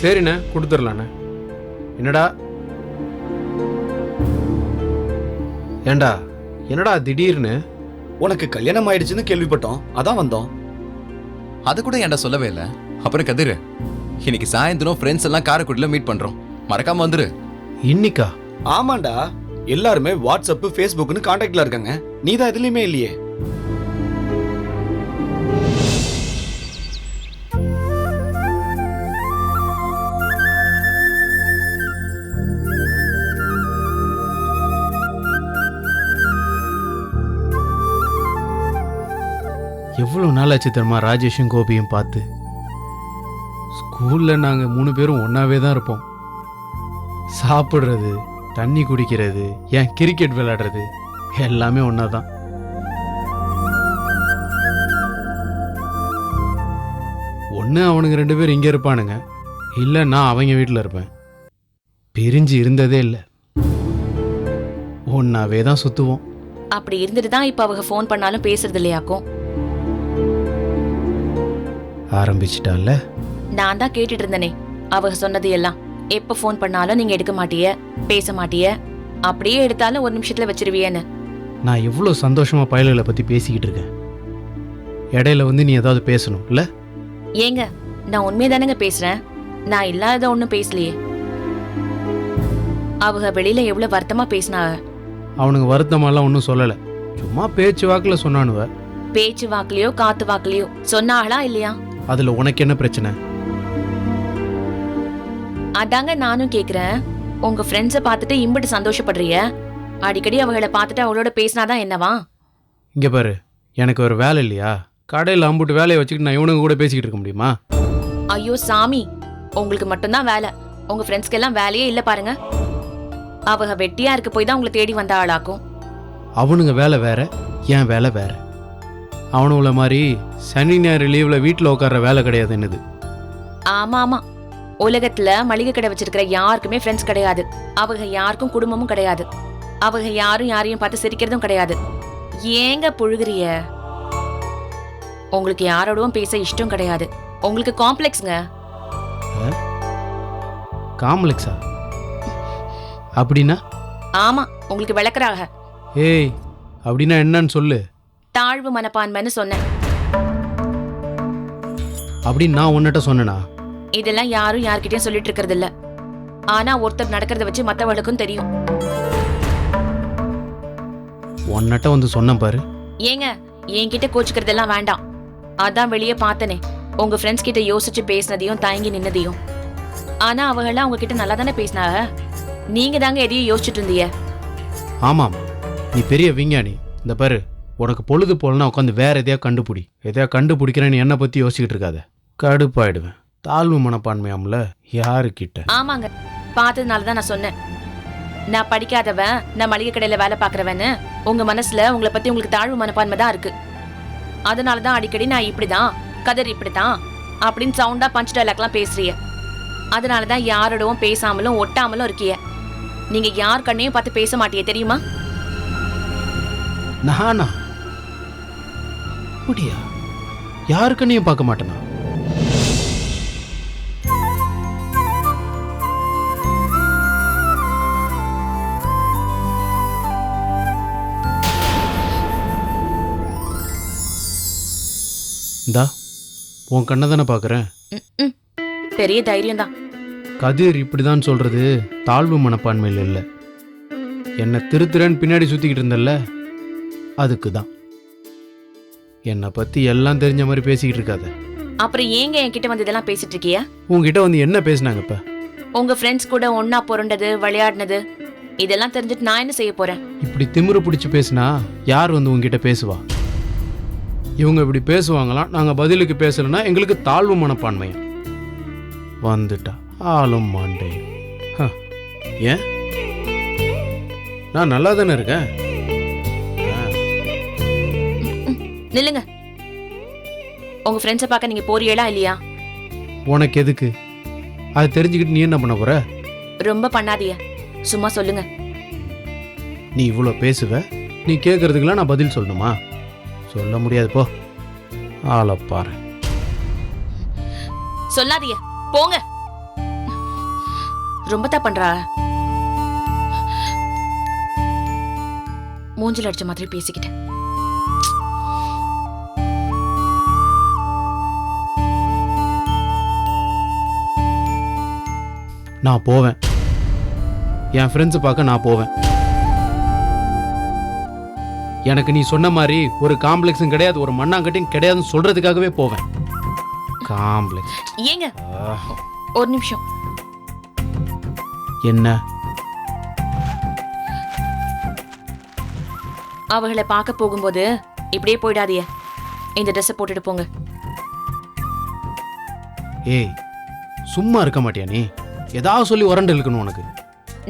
சரிண்ணே, கொடுத்துடலாண்ணே. என்னடா ஏண்டா என்னடா திடீர்னு? உனக்கு கல்யாணம் ஆயிடுச்சுன்னு கேள்விப்பட்டோம், அதான் வந்தோம். அது கூட ஏன்டா சொல்லவே இல்லை. அப்புறம் கதிர், இன்னைக்கு சாயந்தரம் ஃப்ரெண்ட்ஸ் எல்லாம் காரைக்குடியில் மீட் பண்றோம், மறக்காம வந்துரு. இன்னிக்கா? ஆமாண்டா, எல்லாருமே வாட்ஸ்அப் ஃபேஸ்புக்னு கான்டாக்ட்ல இருக்காங்க, நீ தான் எதுலயுமே இல்லையே. எவ்வளோ நாளாச்சு தெரியுமா ராஜேஷும் கோபியும் பார்த்து. ஸ்கூலில் நாங்கள் 3 பேரும் ஒன்றாவே தான் இருப்போம். சாப்பிட்றது, தண்ணி குடிக்கிறது, ஏன் கிரிக்கெட் விளையாடுறது எல்லாமே ஒன்றா தான். ஒன்று அவனுங்க 2 பேரும் இங்கே இருப்பானுங்க, இல்லை நான் அவங்க வீட்டில் இருப்பேன். பிரிஞ்சு இருந்ததே இல்லை, ஒன்றாவே தான் சுற்றுவோம். அப்படி இருந்துட்டு தான் இப்போ அவங்க ஃபோன் பண்ணாலும் பேசுறது இல்லையாக்கும். ஆரம்பிச்சிட்டால. நான் தான் கேட்டுட்டு இருந்தனே அவங்க சொன்னது எல்லாம். எப்ப ஃபோன் பண்ணாலும் நீங்க எடுக்க மாட்டிய, பேச மாட்டிய, அப்படியே எடுத்தாலும் 1 நிமிஷத்துல வச்சிருவியன்னு. நான் எவ்வளோ சந்தோஷமா பயல்களை பற்றி பேசிக்கிட்டு இருக்கேன், இடையில வந்து நீ ஏதாவது பேசணும் இல்லை? ஏங்க, நான் உண்மைதானங்க பேசுறேன், நான் இல்லாத ஒன்றும் பேசலையே. அவங்க வெளியில எவ்வளவு வருத்தமா பேசினாங்க. அவனுங்க வருத்தமாலாம் ஒன்றும் சொல்லலை, சும்மா பேச்சு வாக்கில் சொன்னானுவ. பேச்சு வாக்குலயோ காத்து வாக்குலயோ சொன்னாங்களா இல்லையா? அதுல உனக்கு என்ன பிரச்சனை? அதாங்க நானும் கேக்குறேன். உங்க ஃப்ரெண்ட்ஸை பார்த்துட்டு இம்பிட்டு சந்தோஷப்படுறிய, அடிக்கடி அவங்கள பார்த்துட்டு அவளோட பேசினாதான் என்னவா? இங்க பாரு, எனக்கு ஒரு வேலை இல்லையா? கடையில் அம்புட்டு வேலையை வச்சுக்கிட்டு நான் இவனுங்க கூட பேசிக்கிட்டு இருக்க முடியுமா? ஐயோ சாமி, உங்களுக்கு மட்டும்தான் வேலை, உங்க ஃப்ரெண்ட்ஸ்க்கு எல்லாம் வேலையே இல்லை பாருங்க. அவங்க வெட்டியா இருக்க போய் தான் உங்களை தேடி வந்த ஆளாக்கும். அவனுங்க வேலை வேற, என் வேலை வேற. அவனுங்கள மாதிரி சனி ஞாயிறு லீவ்ல வீட்டில் உட்கார்ற வேலை கிடையாது என்னது. ஆமா ஆமா, உலகத்துல மளிகை கடை வச்சிருக்கிற யாருக்குமே ஃப்ரெண்ட்ஸ் கிடையாது. அவங்க யாருக்கும் குடும்பமும் கிடையாது. அவங்க யாரும் யாரையும் பார்த்து சிரிக்கிறதும் கிடையாது. ஏங்க புழுகுறிய? உங்களுக்கு யாரோடவும் பேச இஷ்டம் கிடையாது. உங்களுக்கு காம்ப்ளெக்ஸ்ங்க. காம்ப்ளெக்ஸா? அப்படின்னா? ஆமா, உங்களுக்கு விளக்குறாங்க. ஏய், அப்படின்னா என்னன்னு சொல்லு. தாழ்வு மனப்பான்மைன்னு சொன்னேன். அப்படின்னு நான் உன்னிட்ட சொன்னேனா? இதெல்லாம் யாரும் யார்கிட்டயும் சொல்லிட்டு இருக்கிறது இல்ல. ஆனா ஒருத்தர் நடக்கிறத வச்சு மத்தவளுக்கும் தெரியும். உன்னிட்ட வந்து சொன்ன பாரு. ஏங்க, என்கிட்ட கோச்சுக்கிறதெல்லாம் வேண்டாம். அதான் வெளியே பார்த்தனே, உங்க ஃப்ரெண்ட்ஸ் கிட்ட யோசிச்சு பேசினதையும் தயங்கி நின்னதையும். ஆனா அவங்கெல்லாம் உங்ககிட்ட நல்லா தானே பேசினாங்க. நீங்க தாங்க எதையும் யோசிச்சுட்டு இருந்தீங்க. ஆமாம், நீ பெரிய விஞ்ஞானி. இந்த பாரு, உனக்கு பொழுது போலனா உட்காந்து வேற எதையா கண்டுபிடி. எதையா கண்டுபிடிக்கிறேன்னு என்னை பற்றி யோசிச்சுக்கிட்டு இருக்காத, கடுப்பாயிடுவேன். தாழ்வு மனப்பான்மையாம்ல யாருக்கிட்ட? ஆமாங்க, பார்த்ததுனால தான் நான் சொன்னேன். நான் படிக்காதவன், நான் மளிகை கடையில் வேலை பார்க்குறவன்னு உங்க மனசுல உங்களை பத்தி உங்களுக்கு தாழ்வு மனப்பான்மை தான் இருக்கு. அதனால தான் அடிக்கடி நான் இப்படிதான், கதர் இப்படிதான் அப்படின்னு சவுண்டா பஞ்ச் டைலாக்லாம் பேசுறிய. அதனால தான் யாரோடவும் பேசாமலும் ஒட்டாமலும் இருக்கிய. நீங்க யார் கண்ணையும் பார்த்து பேச மாட்டியே தெரியுமா? நானா? அப்படியா? யாருக்கண்ணையும் பார்க்க மாட்டேனா? இந்தா உன் கண்ணை தானே பார்க்குறேன். பெரிய தைரியம் தான். கதிர் இப்படிதான் சொல்றது தாழ்வு மனப்பான்மையில் இல்லை, என்னை திருத்துறேன்னு பின்னாடி சுற்றிக்கிட்டு இருந்தல்ல, அதுக்கு தான். என்னை பற்றி எல்லாம் தெரிஞ்ச மாதிரி பேசிக்கிட்டு இருக்காத. அப்புறம் ஏங்க என்கிட்ட வந்து இதெல்லாம் பேசிட்டு இருக்கியா? உங்ககிட்ட வந்து என்ன பேசினாங்க? இப்போ உங்க ஃப்ரெண்ட்ஸ் கூட ஒன்னா புரண்டது, விளையாடினது, இதெல்லாம் தெரிஞ்சுட்டு நான் என்ன செய்ய போறேன்? இப்படி திமிரு பிடிச்சி பேசினா யார் வந்து உங்ககிட்ட பேசுவா? இவங்க இப்படி பேசுவாங்களாம், நாங்கள் பதிலுக்கு பேசலைன்னா எங்களுக்கு தாழ்வு மனப்பான்மையா வந்துட்டா ஆளும் மாண்டேன். ஏன் நான் நல்லா தானே இருக்கேன்? நில்லுங்க. உங்க ஃப்ரெண்ட்ஸை பார்க்க நீங்க போறீங்களா இல்லையா? உனக்கு எதுக்கு? அதை தெரிஞ்சுக்கிட்டு நீ என்ன பண்ண போற? ரொம்ப பண்ணாதீங்க, சும்மா சொல்லுங்க. நீ இவ்வளோ பேசுவ, நீ கேட்கறதுக்கெல்லாம் நான் பதில் சொல்லணுமா? சொல்ல முடியாது, போ. ஆளை பாரு. சொல்லாதீங்க, போங்க. ரொம்ப தான் பண்றா. மூஞ்சில அடிச்ச மாதிரி பேசிக்கிட்டேன். நான் போவேன். என் ஃப்ரெண்ட்ஸை பார்க்க நான் போவேன். எனக்கு நீ சொன்ன மாதிரி ஒரு காம்ப்ளெக்ஸும் கிடையாது, ஒரு மண்ணாங்கட்டியும் கிடையாதுன்னு சொல்றதுக்காகவே போவேன். காம்ப்ளெக்ஸ் ஏங்க ஒரு நிமிஷம். என்ன? அவகளை பார்க்க போகும்போது இப்படியே போயிடாதீய. இந்த ட்ரெஸ்ஸை போட்டுட்டு போங்க. ஏய், சும்மா இருக்க மாட்டியா நீ? ஏதாவது சொல்லி உரண்டு இழுக்கணும் உனக்கு.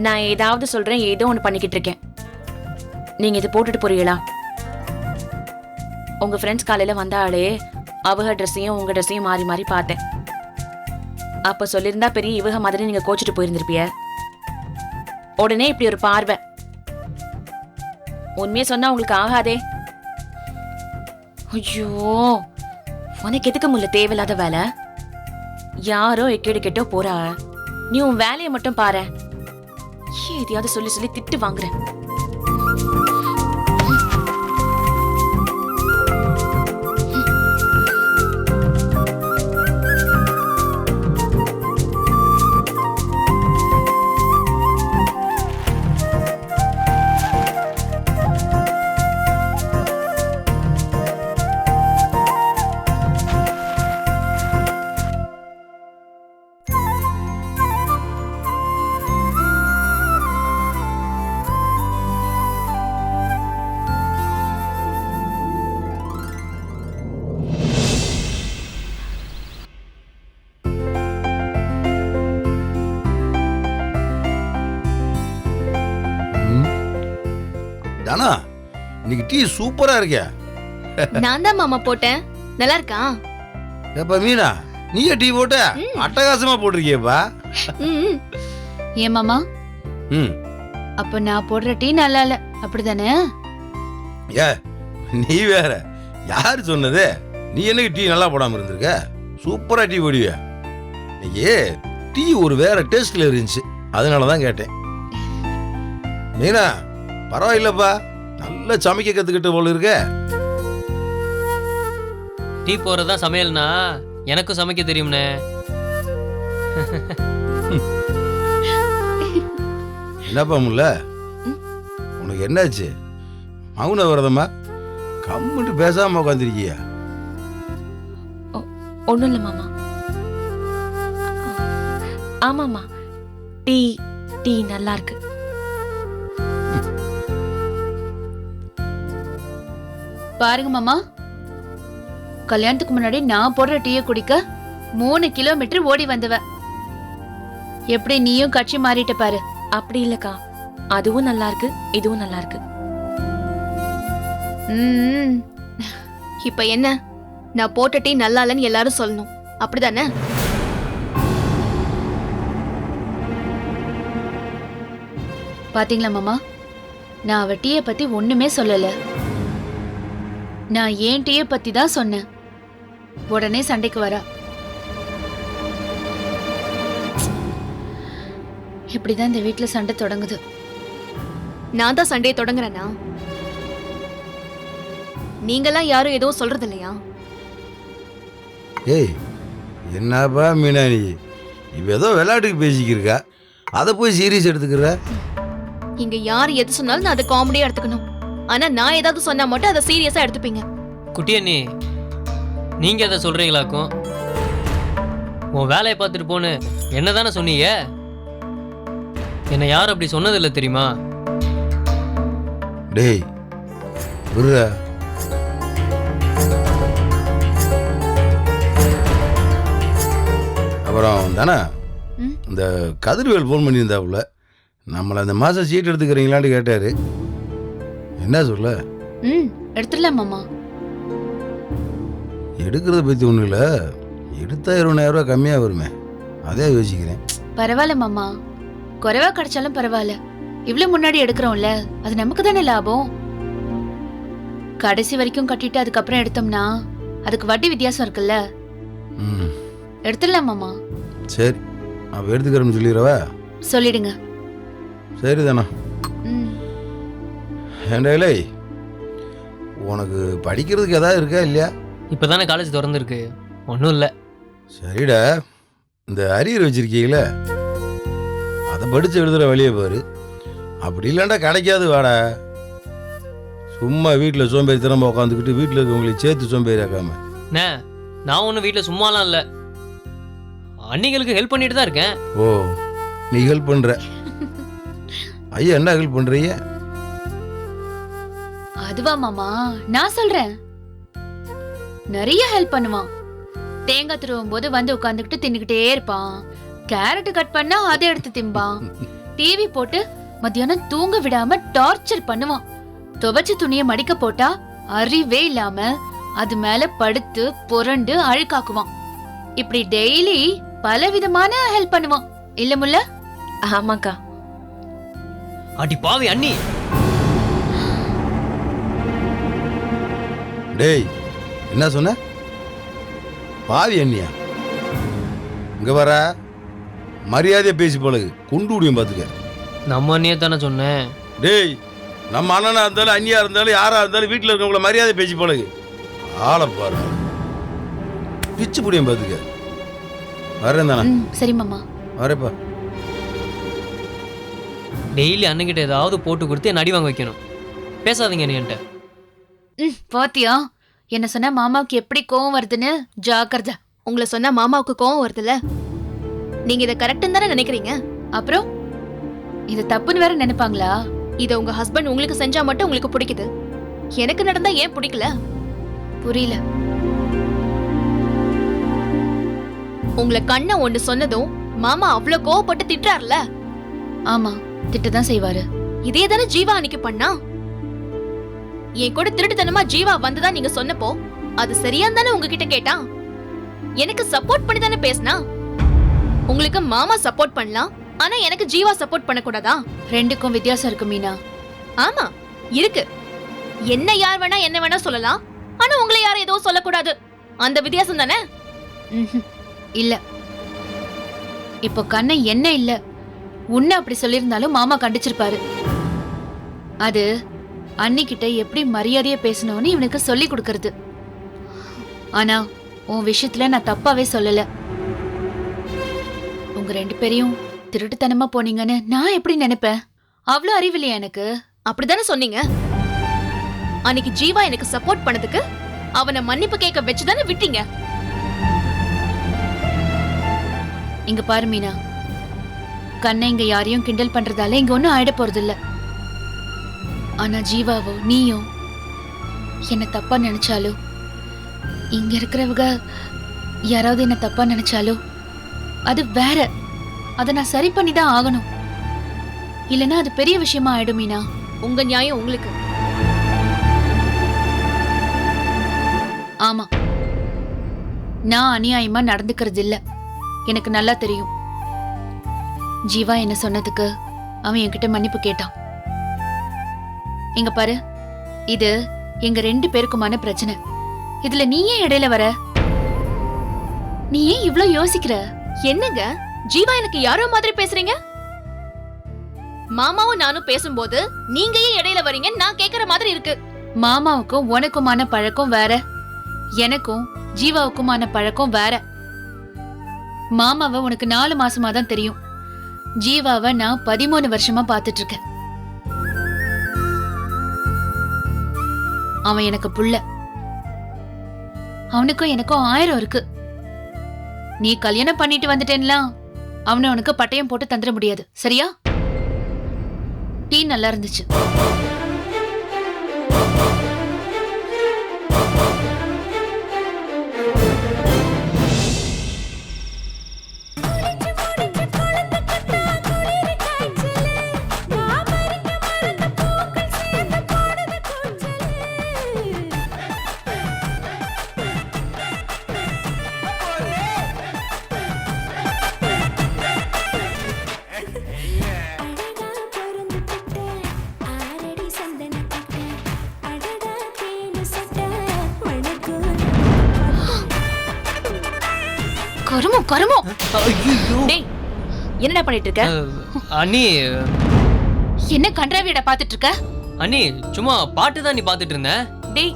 நான் ஏதாவது சொல்றேன், ஏதோ ஒன்று பண்ணிக்கிட்டு இருக்கேன். நீங்க இதை போட்டுட்டு போறீங்களா? உங்க ஃப்ரெண்ட்ஸ் காலையில வந்தாலே அவக ட்ரெஸ்ஸையும் உங்க ட்ரெஸ்ஸையும் மாறி மாறி பார்த்தேன். அப்ப சொல்லியிருந்தா பெரிய இவக மாதிரி நீங்க கோச்சிட்டு போயிருந்திருப்பிய. உடனே இப்படி ஒரு பார்வை. உண்மையை சொன்னா உங்களுக்கு ஆகாதே. ஐயோ, உனக்கு எதுக்கு முல்ல தேவையில்லாத வேலை? யாரோ எக்கேடு கெட்டோ போறா, நீ உன் வேலையை மட்டும் பாரு. எதையாவது சொல்லி சொல்லி திட்டு வாங்குற. தானா, இன்னைக்கு டீ சூப்பரா இருக்கே. நான் தான் மாமா போட்டேன். நல்லா இருக்கா? ஏப்பா மீனா, நீயே டீ போட்ட? அட்டகாசமா போட்டிருக்கியப்பா. ஏன் மாமா? ம். அப்ப நான் போடுற டீ நல்லா இல்ல, அப்படிதானே? ஏ, நீ வேற. யாரு சொன்னது? நீ என்னைக்கு டீ நல்லா போடாம இருந்திருக்க? சூப்பரா டீ போடுவிய. இன்னைக்கு டீ ஒரு வேற டேஸ்ட்ல இருந்துச்சு, அதனாலதான் கேட்டேன். மீனா, பரவாயில்லப்பா, நல்லா சமைக்க கத்துக்கிட்ட போல இருக்க. டீ போறதா சமையல்னா எனக்கும் சமைக்க தெரியும்னே. என்னப்பா முல்ல, உனக்கு என்னாச்சு? மௌன விரதமா? கம்முட்டு பேசாம உட்காந்துருக்கிய? ஒண்ணும் இல்ல மாமா. ஆமாமா, டீ டீ நல்லா இருக்கு. பாருங்க மாமா, கல்யாணத்துக்கு முன்னாடி நான் போடுற டீயை குடிக்க 3 கிலோமீட்டர் ஓடி வந்தவ. எப்படி நீயும் கட்சி மாறிட்ட பாரு. அப்படி இல்லக்கா, அதுவும் நல்லா இருக்கு, இதுவும் நல்லா இருக்கு. இப்ப என்ன, நான் போட்ட டீ நல்லா இல்லைன்னு எல்லாரும் சொல்லணும், அப்படிதானே? பாத்தீங்களா மாமா, நான் அவ டீயை பத்தி ஒண்ணுமே சொல்லல. நான் ஏன் டீயை பத்தி தான் சொன்னேன். உடனே சண்டைக்கு வரா. இப்படிதான் இந்த வீட்டுல சண்டை தொடங்குது. நான் தான் சண்டையை தொடங்குறேனா? நீங்கெல்லாம் யாரும் எதுவும் சொல்றது இல்லையா? ஏய், என்னப்பா மீனா நீ? இவ ஏதோ விளையாட்டுக்கு பேசிக்கிருக்கா, அதை போய் சீரியஸ் எடுத்துக்கிற. இங்க யார் எது சொன்னாலும் நான் அதை காமெடியா எடுத்துக்கணும். ஆனா நான் ஏதாவது சொன்னா மட்டும் அதை சீரியஸா எடுத்துப்பீங்க. குட்டியண்ணி, நீங்க அதை சொல்றீங்களாக்கும்? உன் வேலையை பார்த்துட்டு போன்னு என்னதானே சொன்னீங்க? என்னை யாரும் அப்படி சொன்னதில்லை தெரியுமா? டேய் விடுற. அப்புறம் தானே இந்த கதிர்வேல் ஃபோன் பண்ணியிருந்தாப்புல, நம்மளை அந்த மாதம் சீட் எடுத்துக்கிறீங்களான்னு கேட்டாரு. என்ன சொல்ல? எடுத்துடலாம் மாமா. எடுக்கிறத பற்றி ஒன்றும் இல்லை, எடுத்தா 20,000 ரூபா கம்மியாக வருமே, அதே யோசிக்கிறேன். பரவாயில்ல மாமா, குறைவா கிடைச்சாலும் பரவாயில்ல. இவ்வளவு முன்னாடி எடுக்கிறோம்ல, அது நமக்கு தானே லாபம். கடைசி வரைக்கும் கட்டிட்டு அதுக்கப்புறம் எடுத்தோம்னா அதுக்கு வட்டி வித்தியாசம் இருக்குல்ல. ம், எடுத்துடலாம் மாமா. சரி, அப்போ எடுத்துக்கிறோம்னு சொல்லிடுறவா. சொல்லிடுங்க. சரிதானா? ம். ஏண்டா இல்லை, உனக்கு படிக்கிறதுக்கு ஏதாவது இருக்கா இல்லையா? இப்பதானே காலேஜ் திறந்துருக்கு, ஒன்றும் இல்லை. சரிடா, இந்த அரியர் வச்சிருக்கீங்களே அதை படித்து எழுதுகிற வழியை பாரு. அப்படி இல்லைண்டா கிடைக்காது வாடா. சும்மா வீட்டில் சோம்பேறித்தனமாக உட்காந்துக்கிட்டு வீட்டில் இருக்கவங்களை சேர்த்து சோம்பேறியாக்காம. அண்ணே, நான் ஒன்றும் வீட்டில் சும்மாலாம் இல்லை, அன்னிகளுக்கு ஹெல்ப் பண்ணிட்டு தான் இருக்கேன். ஓ, நீ ஹெல்ப் பண்ணுற. ஐயா என்ன ஹெல்ப் பண்ணுறீங்க? அதுவா மாமா, நான் சொல்றேன். நிறைய ஹெல்ப் பண்ணுவான். தேங்காய் துருவும் போது வந்து உட்காந்துக்கிட்டு தின்னுக்கிட்டே இருப்பான். கேரட் கட் பண்ணா அதை எடுத்து திம்பான். டிவி போட்டு மத்தியானம் தூங்க விடாம டார்ச்சர் பண்ணுவான். துவைச்ச துணியை மடிக்க போட்டா அறிவே இல்லாம அது மேல படுத்து புரண்டு அழுக்காக்குவான். இப்படி டெய்லி பல விதமான ஹெல்ப் பண்ணுவான். இல்ல முல்ல? ஆமாக்கா. அடி பாவி அண்ணி. டேய், என்ன சொன்ன? பாவி அண்ணியா? இங்க வர மரியாதையை பேசி பழகு, கொண்டு விடியும் பார்த்துக்க. நம்ம அண்ணியை தானே சொன்னேன். டேய், நம்ம அண்ணனா இருந்தாலும் அண்ணியா இருந்தாலும் யாரா இருந்தாலும் வீட்டில் இருக்கவங்கள மரியாதை பேசி பழகு. ஆளை பாரு, பிச்சு புடியும் பார்த்துக்க. வரேன் தானே? சரி மாமா. வரேப்பா. டெய்லி அண்ணன்கிட்ட ஏதாவது போட்டு கொடுத்து என்ன அடி வாங்க வைக்கணும். பேசாதீங்க நீ என்கிட்ட. பாத்தியா என்ன சொன்னா மாமாவுக்கு எப்படி கோவம் வருதுன்னு? ஜாக்கிரதை. உங்களை சொன்னா மாமாவுக்கு கோவம் வருதுல்ல? நீங்க இதை கரெக்ட்னு தானே நினைக்கிறீங்க? அப்புறம் இது தப்புன்னு வேற நினைப்பாங்களா? இதை உங்க ஹஸ்பண்ட் உங்களுக்கு செஞ்சா மட்டும் உங்களுக்கு பிடிக்குது, எனக்கு நடந்தா ஏன் பிடிக்கல? புரியல. உங்களை கண்ணை ஒண்ணு சொன்னதும் மாமா அவ்ளோ கோவப்பட்டு திட்டுறாருல? ஆமா, திட்டதான் செய்வாரு. இதே தானே ஜீவா அன்னைக்கு பண்ணா. என் கூட திருட்டுத்தனமா ஜீவா வந்ததா நீங்க சொன்னப்போ அது சரியான்னு தானே உங்ககிட்ட கேட்டான். எனக்கு சப்போர்ட் பண்ணி தானே பேசினா. உங்களுக்கு மாமா சப்போர்ட் பண்ணலாம், ஆனா எனக்கு ஜீவா சப்போர்ட் பண்ணக்கூடாதா? ரெண்டுக்கும் வித்தியாசம் இருக்கு மீனா. ஆமா இருக்கு. என்ன யார் வேணா என்ன வேணா சொல்லலாம், ஆனா உங்களை யாரும் எதுவும் சொல்லக்கூடாது. அந்த வித்தியாசம் தானே? இல்ல, இப்போ கண்ணை என்ன இல்ல, உன்னை அப்படி சொல்லியிருந்தாலும் மாமா கண்டிச்சிருப்பாரு. அது அன்னிக்கிட்ட எப்படி மரியாதையா பேசணும்னு இவனுக்கு சொல்லி கொடுக்கறது. ஆனா உன் விஷயத்துல நான் தப்பாவே சொல்லல. உங்க ரெண்டு பேரையும் திருட்டுத்தனமா போனீங்கன்னு நான் எப்படி நினைப்பேன்? அவ்வளவு அறிவில்லையா எனக்கு? அப்படிதானே சொன்னீங்க. அன்னைக்கு ஜீவா எனக்கு சப்போர்ட் பண்ணதுக்கு அவனை மன்னிப்பு கேட்க வச்சுதானே விட்டீங்க. இங்க பாரு மீனா, கண்ணை இங்க யாரையும் கிண்டல் பண்றதால இங்க ஒன்னும் ஆயிட போறது இல்ல. ஆனா ஜீவாவோ நீயும் என்ன தப்பா நினைச்சாலோ, இங்க இருக்கிறவங்க யாராவது என்ன தப்பா நினைச்சாலோ அது வேற. அதை நான் சரி பண்ணி தான் ஆகணும். இல்லைன்னா அது பெரிய விஷயமா ஆயிடும் மீனா. உங்க நியாயம் உங்களுக்கு. ஆமா, நான் அநியாயமா நடந்துக்கிறது இல்ல, எனக்கு நல்லா தெரியும். ஜீவா என்ன சொன்னதுக்கு அவன் என்கிட்ட மன்னிப்பு கேட்டான். இங்க பாரு, இது எங்க ரெண்டு பேருக்குமான பிரச்சனை. இதுல நீ ஏன் இடையில வர? நீ ஏன் இவ்ளோ யோசிக்கிற? என்னங்க ஜீவா எனக்கு யாரோ மாதிரி பேசுறீங்க? மாமாவும் நானும் பேசும்போது நீங்க ஏன் இடையில வரீங்க நான் கேக்குற மாதிரி இருக்கு. மாமாவுக்கும் உனக்குமான பழக்கம் வேற, எனக்கும் ஜீவாவுக்குமான பழக்கம் வேற. மாமாவை உனக்கு 4 மாசமா தான் தெரியும். ஜீவாவை நான் 13 வருஷமா பாத்துட்டு இருக்கேன். அவன் எனக்கு புள்ள. அவனுக்கும் எனக்கும் 1000 இருக்கு. நீ கல்யாணம் பண்ணிட்டு வந்துட்டேன்லாம் அவனை உனக்கு பட்டயம் போட்டு தந்துட முடியாது, சரியா? டீ நல்லா இருந்துச்சு. கருமோ கருமோ. டேய், என்னடா பண்ணிட்டு இருக்க? அண்ணி என்ன கன்றாவியடா பாத்துட்டு இருக்க? அண்ணி சும்மா பாட்டு தான் நீ பாத்துட்டு இருந்தேன். டேய்,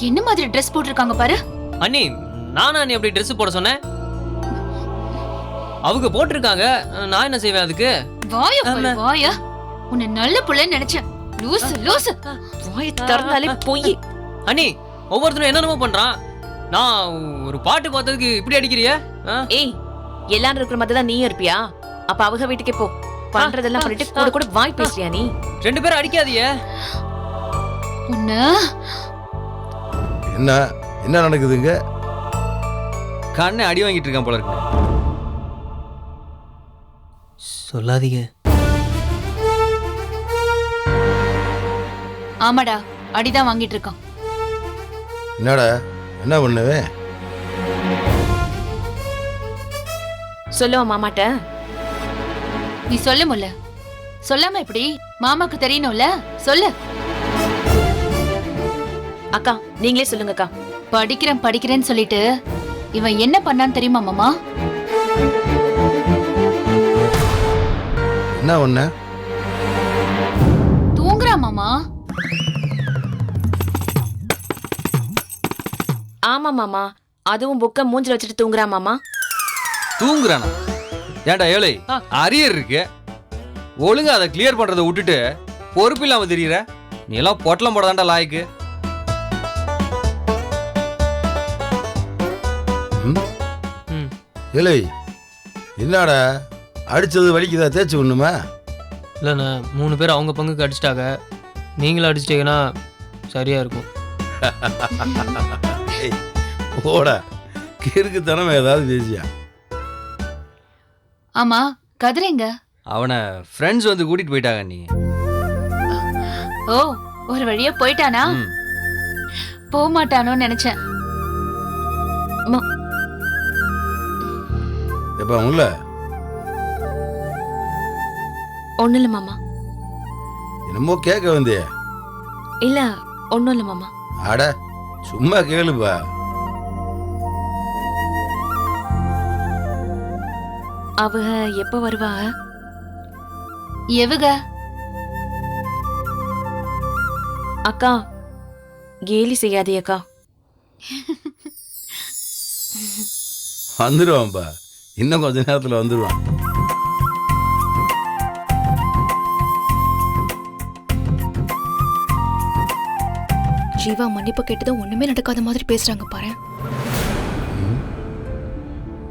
என்ன மாதிரி ட்ரெஸ் போட்டிருக்காங்க பாரு. அண்ணி நானா நீ அப்படி ட்ரெஸ் போட சொன்னேன்? அவங்க போட்டிருக்காங்க, நான் என்ன செய்வேன் அதுக்கு? வாய பாரு, வாய. உன்னை நல்ல புள்ளன்னு நினைச்சேன். லூசு லூசு. வாயை திறந்தாலே பொய். அண்ணி ஒவ்வொருத்தரும் என்னென்னமோ பண்றான். நான் ஒரு பாட்டு பார்த்ததுக்கு இப்படி அடிக்கிறிய? ஏய், எல்லாரும் இருக்கிற மாதிரி தான் நீயும் இருப்பியா? அப்ப அவங்க வீட்டுக்கே போ. பண்றதெல்லாம் பண்ணிட்டு கூட கூட வாய் பேசுறியா நீ? 2 பேரும் அடிக்காதீங்க. உன்ன என்ன என்ன நடக்குதுங்க? கண்ணை அடி வாங்கிட்டு இருக்கான் போல இருக்கு. சொல்லாதீங்க. ஆமாடா, அடிதான் வாங்கிட்டு இருக்கான். என்னடா என்ன பண்ணுவேன்? சொல்லுவா மாமாட்ட. நீ சொல்ல முல்ல. சொல்லாம எப்படி? மாமாக்கு தெரியணும்ல, சொல்லு. அக்கா நீங்களே சொல்லுங்க அக்கா. படிக்கிறேன்னு சொல்லிட்டு இவன் என்ன பண்ணான்னு தெரியுமா மாமா? என்ன ஒண்ணு? தூங்குறா மாமா. ஆமா மாமா, அதுவும் புக்க மூஞ்சில வச்சுட்டு தூங்குறா மாமா. தூங்குறானா? ஏன்டா ஏழை, அரியர் இருக்கு, ஒழுங்கா அதை கிளியர் பண்றதை விட்டுட்டு பொறுப்பு இல்லாம தெரியுற. நீ எல்லாம் பொட்டலம் போடதாண்டா லாய்க்கு. இலை என்னடா அடிச்சது வலிக்குதா? தேய்ச்சி ஒண்ணுமா? இல்லைண்ணா 3 பேர் அவங்க பங்குக்கு அடிச்சிட்டாங்க. நீங்களும் அடிச்சிட்டீங்கன்னா சரியா இருக்கும். ஓடா கிறுக்குத்தனமா ஏதாவது பேசியா? ஆமா, கதிரேங்க? அவனை ஃப்ரெண்ட்ஸ் வந்து கூட்டிட்டு போயிட்டாங்க. நீ ஓ, ஒரு வழியா போயிட்டானா? போக மாட்டானோன்னு நினைச்சேன். எப்ப உள்ள ஒண்ணும் இல்ல மாமா. என்னமோ கேட்க வந்தே? இல்ல ஒண்ணும் இல்ல மாமா. அட சும்மா கேளுப்பா. அவ எப்ப வருவா? எவுக? அக்கா கேலி செய்யாதே அக்கா. வந்துடுவான்பா, இன்னும் கொஞ்ச நேரத்துல வந்துடுவான். ஜீவா மன்னிப்பு கேட்டதும் ஒண்ணுமே நடக்காத மாதிரி பேசுறாங்க பாரு.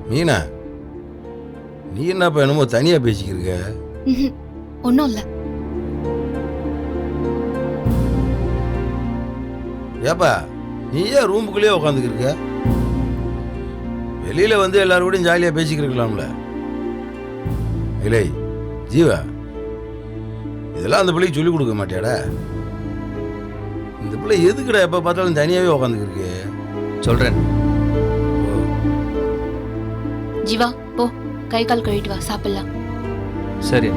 மீனா, நீ என்னப்பா என்னமோ தனியா பேசிக்கிருக்க? ஒன்னும் இல்ல. ஏப்பா நீ ஏன் ரூமுக்குள்ளேயே உட்காந்துக்கிருக்க? வெளியில வந்து எல்லாரும் கூடயும் ஜாலியா பேசிக்கிருக்கலாம்ல. இல்லை ஜீவா, இதெல்லாம் அந்த பிள்ளைக்கு சொல்லிக் கொடுக்க மாட்டியாடா? இந்த பிள்ளை எதுக்குடா எப்ப பார்த்தாலும் தனியாவே உட்காந்துக்கிருக்கு? சொல்றேன். ஜீவா போ, கை கால் கழுவிட்டு வா, சாப்பிடலாம். சரி.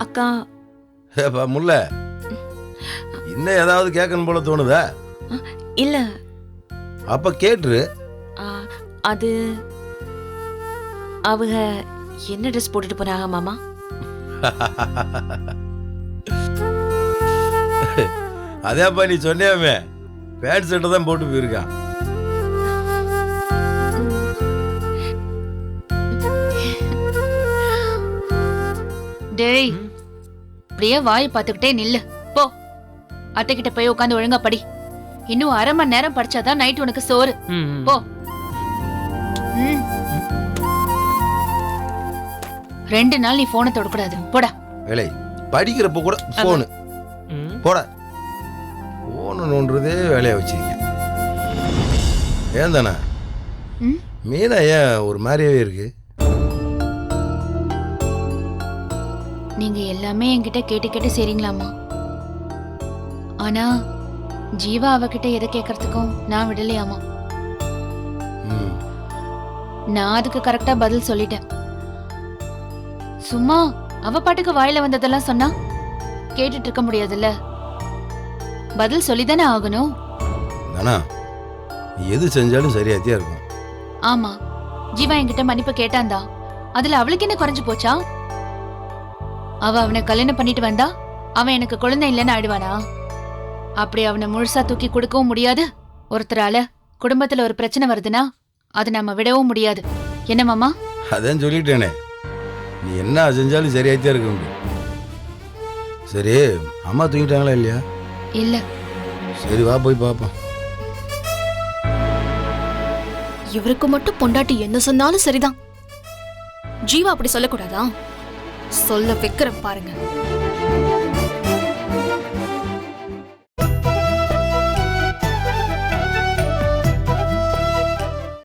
அக்கா ஏப்பா முல்ல, இன்னும் ஏதாவது கேட்கணும் போல தோணுதா? இல்ல. அப்ப கேட்டுரு. அது அவங்க என்ன ட்ரெஸ் போட்டுட்டு போறாங்க மாமா? அதேப்பா நீ சொன்னியாமே, பேண்ட் ஷர்ட்டை தான் போட்டு போயிருக்கான். டேய், அப்படியே வாய் பார்த்துக்கிட்டே நில்லு. போ, அத்தை கிட்ட போய் உட்காந்து ஒழுங்கா படி. இன்னும் 1/2 மணி நேரம் படிச்சாதான் நைட் உனக்கு சோறு. போ. 2 நாள் நீ போனை தொடக்கூடாது. போடா. வேலை படிக்கிறப்ப கூட போனு போட. போன நோன்றதே வேலையா வச்சிருக்கேன். ஏன் தானே மீனா ஏன் ஒரு மாதிரியாவே இருக்கு? நீங்க எல்லாமே என்கிட்ட கேட்டு கேட்டு செய்றீங்களாமா? ஆனா ஜீவா அவகிட்ட எதை கேட்கறதுக்கும் நான் விடலையாமா. நான் அதுக்கு கரெக்டா பதில் சொல்லிட்டேன். சும்மா அவ பாட்டுக்கு வாயில வந்ததெல்லாம் சொன்னா கேட்டுட்டு இருக்க முடியாதுல்ல, பதில் சொல்லிதானே ஆகணும். தானா நீ எது செஞ்சாலும் சரியாத்தியா இருக்கும். ஆமா, ஜீவா என்கிட்ட மன்னிப்பு கேட்டாந்தா, அதுல அவளுக்கு என்ன குறைஞ்சு போச்சா? அவ அவனை கல்யாணம் பண்ணிட்டு வந்தா அவன் எனக்கு குழந்தை இல்லைன்னு ஆயிடுவானா? அப்படி அவனை முழுசா தூக்கி கொடுக்கவும் முடியாது. ஒருத்தரால குடும்பத்துல ஒரு பிரச்சனை வருதுன்னா அதை நம்ம விடவும் முடியாது. என்ன மாமா? அதான் சொல்லிட்டேனே, நீ என்ன செஞ்சாலும் சரியாத்தியா இருக்க முடியும். சரி, அம்மா தூங்கிட்டாங்களா இல்லையா? இல்ல. சரி வா போய் பார்ப்போம். இவருக்கு மட்டும் பொண்டாட்டி என்ன சொன்னாலும் சரிதான். ஜீவா அப்படி சொல்லக்கூடாதா? சொல்ல வைக்கிற பாருங்க.